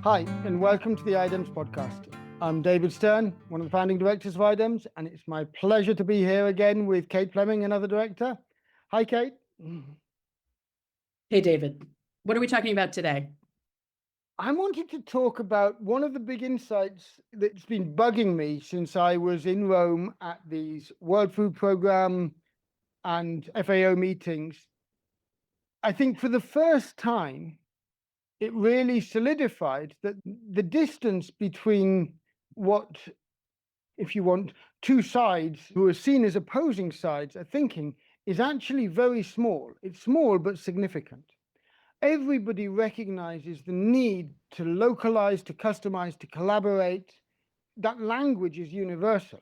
Hi, and welcome to the IDEMS podcast. I'm David Stern, one of the founding directors of IDEMS, and it's my pleasure to be here again with Kate Fleming, another director. Hi, Kate. Hey, David. What are we talking about today? I wanted to talk about one of the big insights that's been bugging me since I was in Rome at these World Food Programme and FAO meetings. I think for the first time, it really solidified that the distance between what, if you want, two sides who are seen as opposing sides are thinking is actually very small. It's small but significant. Everybody recognizes the need to localize, to customize, to collaborate. That language is universal.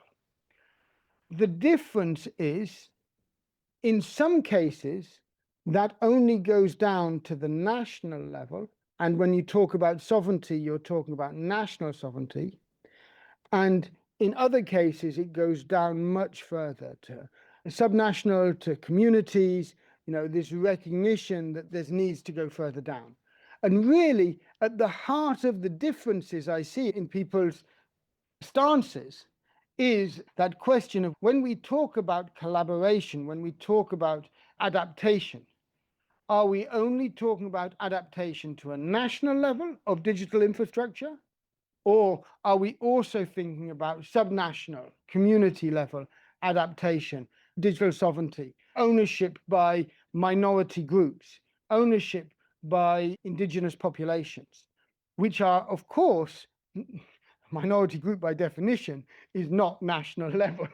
The difference is, in some cases, that only goes down to the national level. And when you talk about sovereignty, you're talking about national sovereignty. And in other cases, it goes down much further to subnational, to communities, this recognition that there needs to go further down. And really, at the heart of the differences I see in people's stances is that question of when we talk about collaboration, when we talk about adaptation, are we only talking about adaptation to a national level of digital infrastructure? Or are we also thinking about subnational, community level adaptation, digital sovereignty, ownership by minority groups, ownership by indigenous populations, which are, of course, minority group by definition is not national level.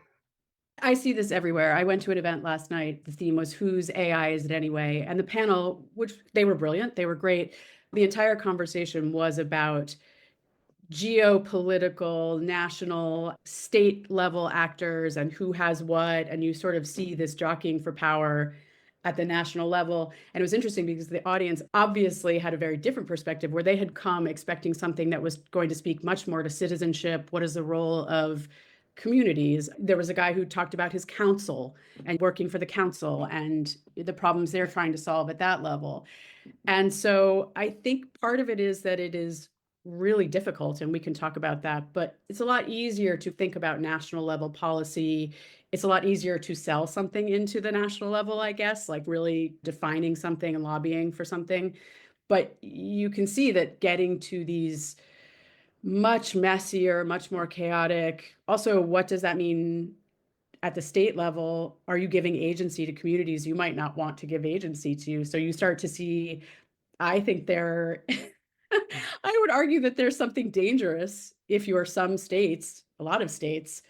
I see this everywhere. I went to an event last night. The theme was whose AI is it anyway? And the panel, which they were brilliant, they were great. The entire conversation was about geopolitical, national, state level actors and who has what. And you sort of see this jockeying for power at the national level. And it was interesting because the audience obviously had a very different perspective where they had come expecting something that was going to speak much more to citizenship. What is the role of communities? There was a guy who talked about his council and working for the council and the problems they're trying to solve at that level. And so I think part of it is that it is really difficult, and we can talk about that, but it's a lot easier to think about national level policy. It's a lot easier to sell something into the national level, I guess, like really defining something and lobbying for something. But you can see that getting to these much messier, much more chaotic. Also, what does that mean at the state level? Are you giving agency to communities you might not want to give agency to? So you start to see, I think there, I would argue that there's something dangerous if you're some states, a lot of states,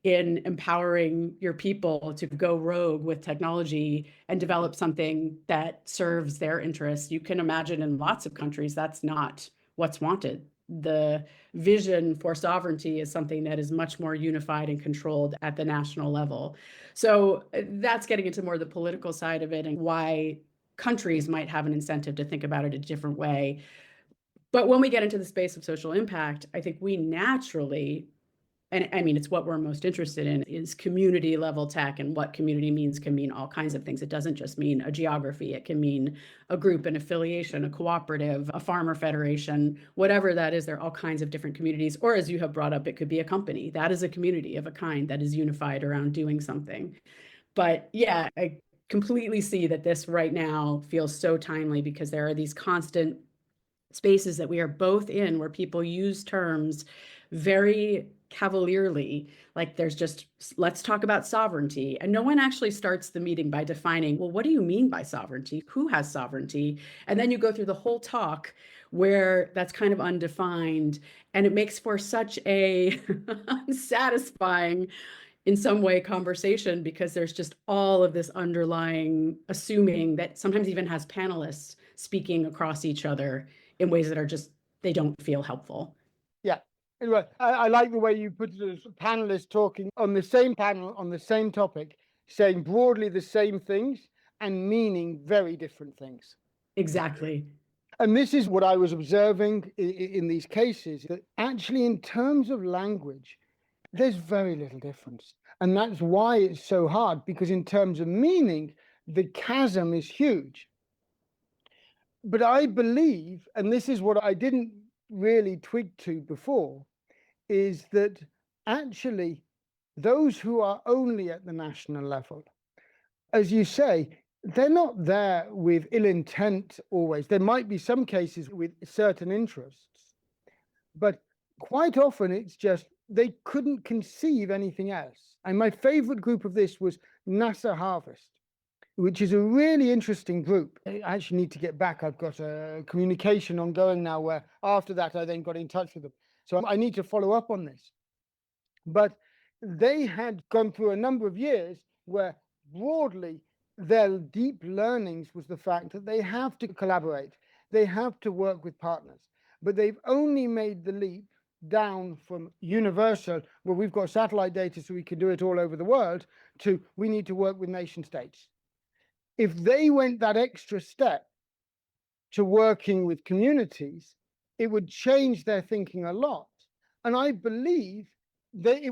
in empowering your people to go rogue with technology and develop something that serves their interests. You can imagine in lots of countries, that's not what's wanted. The vision for sovereignty is something that is much more unified and controlled at the national level. So that's getting into more the political side of it and why countries might have an incentive to think about it a different way. But when we get into the space of social impact, I think we naturally, and I mean, it's what we're most interested in, is community level tech. And what community means can mean all kinds of things. It doesn't just mean a geography. It can mean a group, an affiliation, a cooperative, a farmer federation, whatever that is. There are all kinds of different communities. Or as you have brought up, it could be a company. That is a community of a kind that is unified around doing something. But yeah, I completely see that this right now feels so timely because there are these constant spaces that we are both in where people use terms very cavalierly, like there's just, let's talk about sovereignty. And no one actually starts the meeting by defining, well, what do you mean by sovereignty? Who has sovereignty? And then you go through the whole talk where that's kind of undefined. And it makes for such a unsatisfying, in some way, conversation because there's just all of this underlying assuming that sometimes even has panelists speaking across each other in ways that are just, they don't feel helpful. Yeah. Anyway, I like the way you put it as panelists talking on the same panel on the same topic, saying broadly the same things and meaning very different things. Exactly. And this is what I was observing in these cases, that actually in terms of language, there's very little difference. And that's why it's so hard, because in terms of meaning, the chasm is huge. But I believe, and this is what I didn't really twigged to before is that actually those who are only at the national level, as you say, they're not there with ill intent always. There might be some cases with certain interests, but quite often it's just they couldn't conceive anything else. And my favorite group of this was NASA Harvest, which is a really interesting group. I actually need to get back. I've got a communication ongoing now where after that I then got in touch with them. So I need to follow up on this. But they had gone through a number of years where broadly their deep learnings was the fact that they have to collaborate, they have to work with partners, but they've only made the leap down from universal, where we've got satellite data so we can do it all over the world, to we need to work with nation states. If they went that extra step to working with communities, it would change their thinking a lot. And I believe that it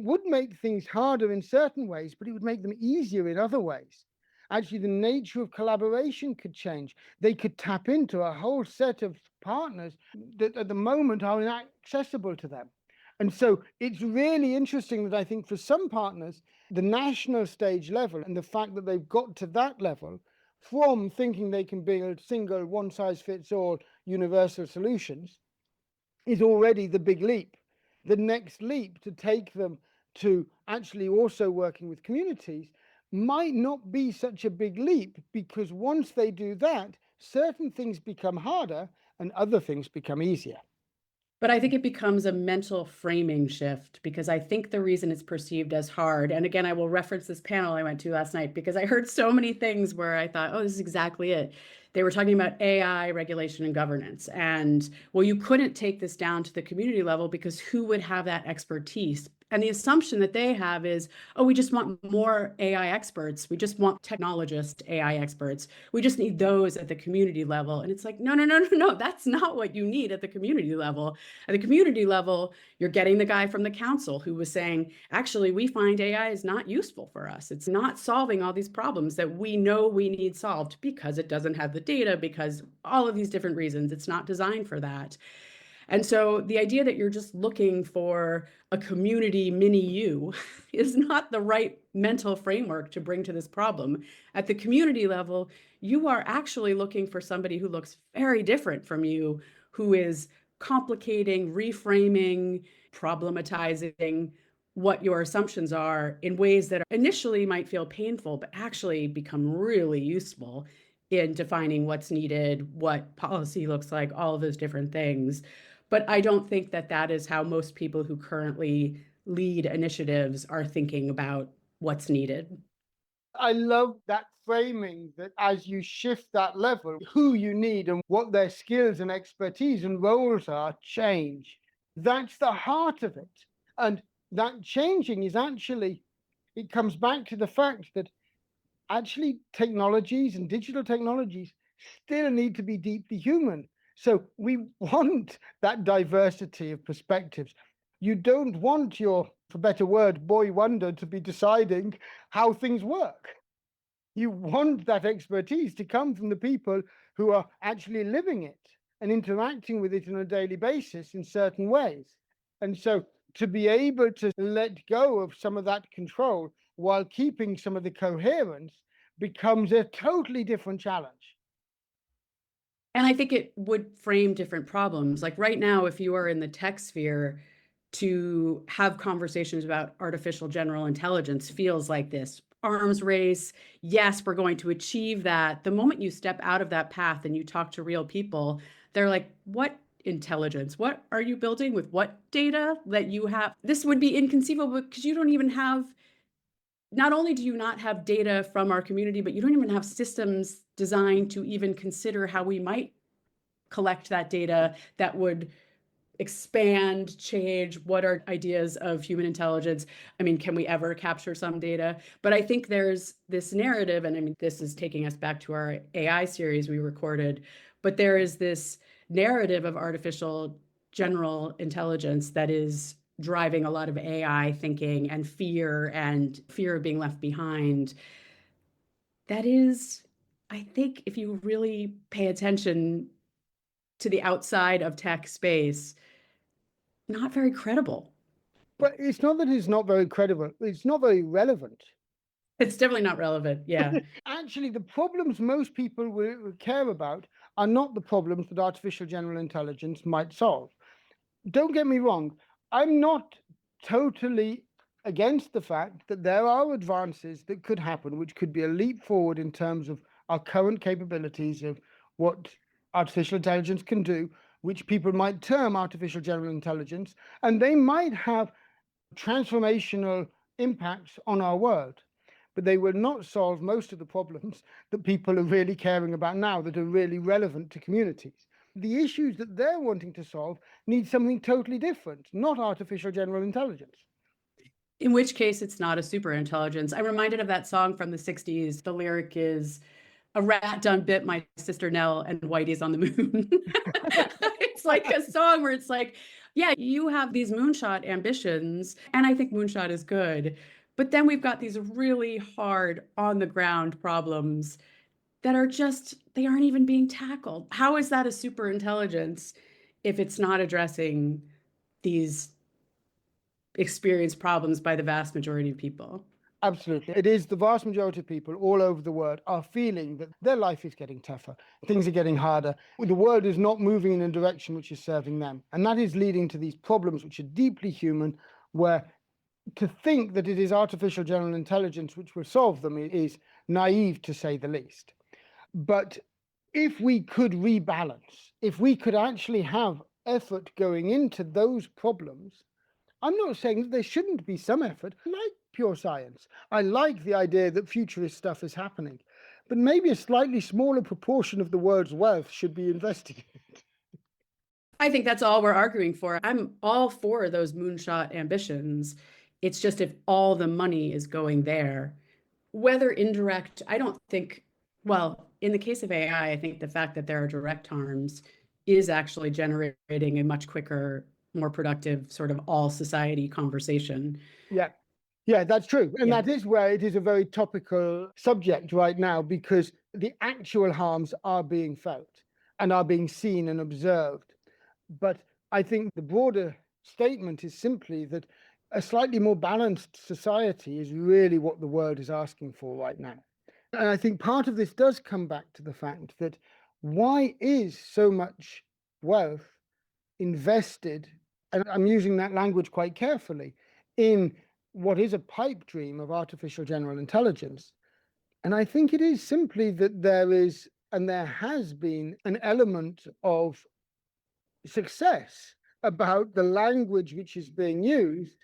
would make things harder in certain ways, but it would make them easier in other ways. Actually, the nature of collaboration could change. They could tap into a whole set of partners that at the moment are inaccessible to them. And so it's really interesting that I think for some partners, the national stage level and the fact that they've got to that level from thinking they can build single one size fits all universal solutions is already the big leap. The next leap to take them to actually also working with communities might not be such a big leap, because once they do that, certain things become harder and other things become easier. But I think it becomes a mental framing shift, because I think the reason it's perceived as hard, and again, I will reference this panel I went to last night because I heard so many things where I thought, oh, this is exactly it. They were talking about AI regulation and governance. And well, you couldn't take this down to the community level because who would have that expertise? And the assumption that they have is, oh, we just want more AI experts. We just want technologist AI experts. We just need those at the community level. And it's like, no, no, no, no, no. That's not what you need at the community level. At the community level, you're getting the guy from the council who was saying, actually, we find AI is not useful for us. It's not solving all these problems that we know we need solved because it doesn't have the data, because all of these different reasons. It's not designed for that. And so the idea that you're just looking for a community mini you is not the right mental framework to bring to this problem. At the community level, you are actually looking for somebody who looks very different from you, who is complicating, reframing, problematizing what your assumptions are in ways that initially might feel painful, but actually become really useful in defining what's needed, what policy looks like, all of those different things. But I don't think that that is how most people who currently lead initiatives are thinking about what's needed. I love that framing, that as you shift that level, who you need and what their skills and expertise and roles are change. That's the heart of it. And that changing is actually, it comes back to the fact that actually technologies and digital technologies still need to be deeply human. So we want that diversity of perspectives. You don't want your, for better word, boy wonder to be deciding how things work. You want that expertise to come from the people who are actually living it and interacting with it on a daily basis in certain ways. And so to be able to let go of some of that control while keeping some of the coherence becomes a totally different challenge. And I think it would frame different problems. Like right now, if you are in the tech sphere, to have conversations about artificial general intelligence feels like this arms race. Yes, we're going to achieve that. The moment you step out of that path and you talk to real people, they're like, what intelligence? What are you building with what data that you have? This would be inconceivable because you don't even have, not only do you not have data from our community, but you don't even have systems designed to even consider how we might collect that data that would expand, change what are ideas of human intelligence. I mean, can we ever capture some data? But I think there's this narrative, and I mean, this is taking us back to our AI series we recorded, but there is this narrative of artificial general intelligence that is driving a lot of AI thinking and fear of being left behind. That is, I think, if you really pay attention, to the outside of tech space, not very credible. But it's not that it's not very credible, it's not very relevant. It's definitely not relevant. Yeah. Actually, the problems most people will care about are not the problems that artificial general intelligence might solve. Don't get me wrong, I'm not totally against the fact that there are advances that could happen, which could be a leap forward in terms of our current capabilities of what artificial intelligence can do, which people might term artificial general intelligence, and they might have transformational impacts on our world. But they will not solve most of the problems that people are really caring about now that are really relevant to communities. The issues that they're wanting to solve need something totally different, not artificial general intelligence. In which case, it's not a super intelligence. I'm reminded of that song from the 60s. The lyric is, "A rat done bit my sister Nell and Whitey's on the moon." It's like a song where it's like, yeah, you have these moonshot ambitions, and I think moonshot is good. But then we've got these really hard on the ground problems that are just, they aren't even being tackled. How is that a super intelligence if it's not addressing these experienced problems by the vast majority of people? Absolutely. It is the vast majority of people all over the world are feeling that their life is getting tougher. Things are getting harder. The world is not moving in a direction which is serving them. And that is leading to these problems which are deeply human, where to think that it is artificial general intelligence which will solve them is naive, to say the least. But if we could rebalance, if we could actually have effort going into those problems, I'm not saying that there shouldn't be some effort. I like pure science. I like the idea that futurist stuff is happening. But maybe a slightly smaller proportion of the world's wealth should be invested in it. I think that's all we're arguing for. I'm all for those moonshot ambitions. It's just if all the money is going there, whether indirect, I don't think, well, in the case of AI, I think the fact that there are direct harms is actually generating a much quicker, more productive sort of all society conversation. Yeah. Yeah, that's true. And Yeah. that is where it is a very topical subject right now, because the actual harms are being felt and are being seen and observed. But I think the broader statement is simply that a slightly more balanced society is really what the world is asking for right now. And I think part of this does come back to the fact that why is so much wealth invested, and I'm using that language quite carefully, in what is a pipe dream of artificial general intelligence? And I think it is simply that there is, and there has been, an element of success about the language which is being used,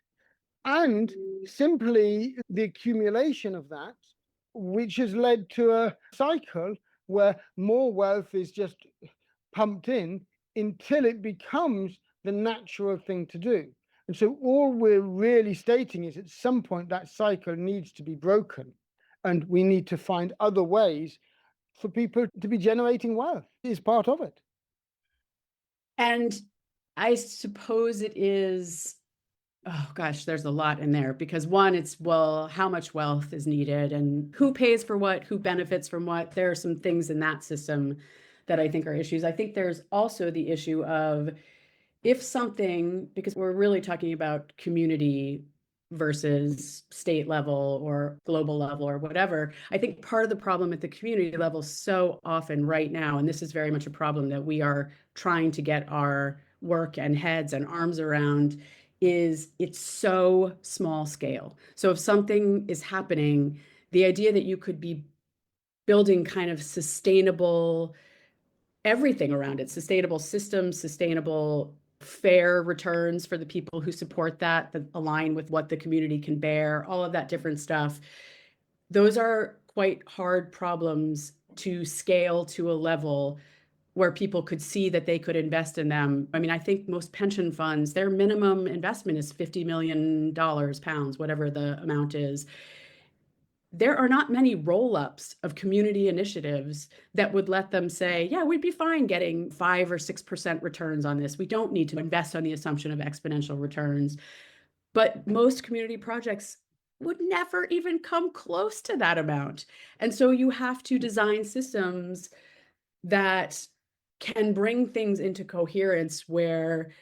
and simply the accumulation of that, which has led to a cycle where more wealth is just pumped in until it becomes the natural thing to do. And so all we're really stating is at some point that cycle needs to be broken, and we need to find other ways for people to be generating wealth is part of it. And I suppose it is, oh gosh, there's a lot in there because one, it's, well, how much wealth is needed and who pays for what, who benefits from what. There are some things in that system that I think are issues. I think there's also the issue of if something, because we're really talking about community versus state level or global level or whatever, I think part of the problem at the community level so often right now, and this is very much a problem that we are trying to get our work and heads and arms around, is it's so small scale. So if something is happening, the idea that you could be building kind of sustainable everything around it, sustainable systems, sustainable fair returns for the people who support that align with what the community can bear, all of that different stuff. Those are quite hard problems to scale to a level where people could see that they could invest in them. I mean, I think most pension funds, their minimum investment is $50 million, pounds, whatever the amount is. There are not many roll-ups of community initiatives that would let them say, yeah, we'd be fine getting 5 or 6% returns on this. We don't need to invest on the assumption of exponential returns. But most community projects would never even come close to that amount. And so you have to design systems that can bring things into coherence where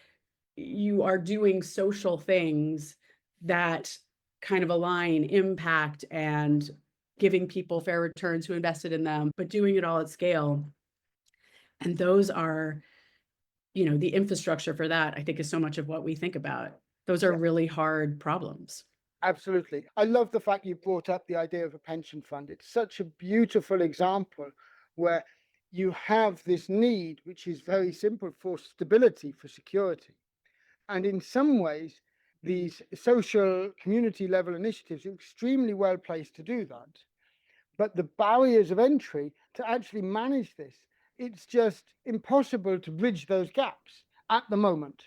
you are doing social things that kind of align impact and giving people fair returns who invested in them, but doing it all at scale. And those are, the infrastructure for that, I think, is so much of what we think about. Those are really hard problems. Absolutely. I love the fact you brought up the idea of a pension fund. It's such a beautiful example where you have this need, which is very simple, for stability, for security. And in some ways, these social community level initiatives are extremely well placed to do that. But the barriers of entry to actually manage this, it's just impossible to bridge those gaps at the moment.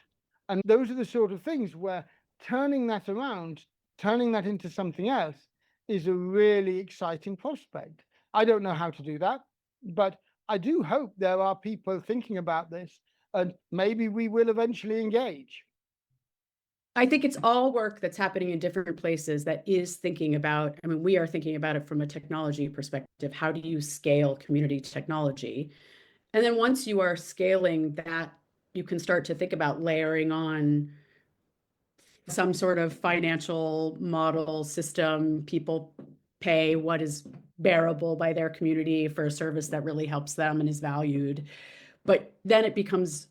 And those are the sort of things where turning that around, turning that into something else, is a really exciting prospect. I don't know how to do that, but I do hope there are people thinking about this, and maybe we will eventually engage. I think it's all work that's happening in different places that is thinking about, we are thinking about it from a technology perspective. How do you scale community technology? And then once you are scaling that, you can start to think about layering on some sort of financial model system. People pay what is bearable by their community for a service that really helps them and is valued. But then it becomes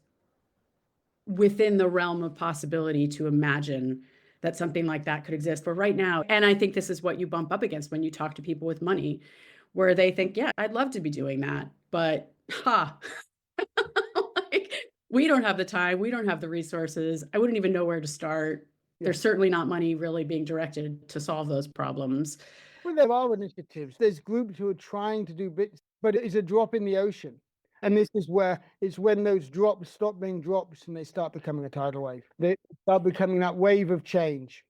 within the realm of possibility to imagine that something like that could exist. But right now, and I think this is what you bump up against when you talk to people with money, where they think, yeah, I'd love to be doing that, but like, we don't have the time, we don't have the resources, I wouldn't even know where to start. There's certainly not money really being directed to solve those problems. Well, there are initiatives. There's groups who are trying to do bits, but it is a drop in the ocean. And this is where it's when those drops stop being drops and they start becoming a tidal wave. They start becoming that wave of change.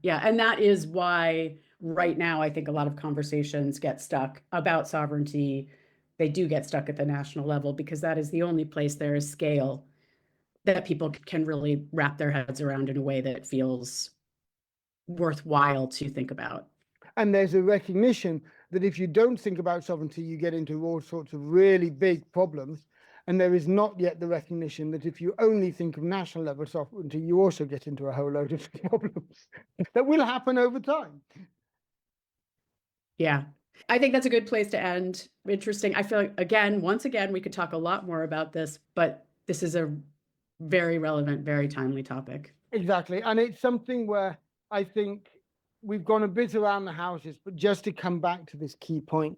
Yeah, and that is why right now I think a lot of conversations get stuck about sovereignty. They do get stuck at the national level because that is the only place there is scale that people can really wrap their heads around in a way that feels worthwhile to think about. And there's a recognition that if you don't think about sovereignty, you get into all sorts of really big problems. And there is not yet the recognition that if you only think of national level sovereignty, you also get into a whole load of problems that will happen over time. Yeah, I think that's a good place to end. Interesting. I feel like, once again, we could talk a lot more about this, but this is a very relevant, very timely topic. Exactly. And it's something where I think we've gone a bit around the houses, but just to come back to this key point,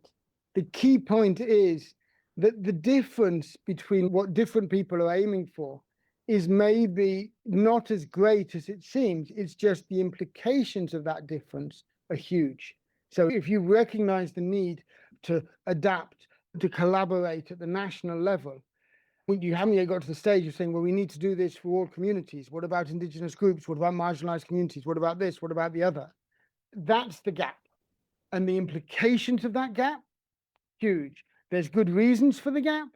the key point is that the difference between what different people are aiming for is maybe not as great as it seems. It's just the implications of that difference are huge. So if you recognize the need to adapt, to collaborate at the national level, you haven't yet got to the stage of saying, well, we need to do this for all communities. What about indigenous groups? What about marginalized communities? What about this? What about the other? That's the gap. And the implications of that gap, huge. There's good reasons for the gap,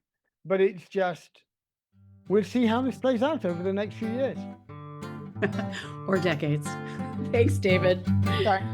but it's just, we'll see how this plays out over the next few years. Or decades. Thanks, David. Thanks.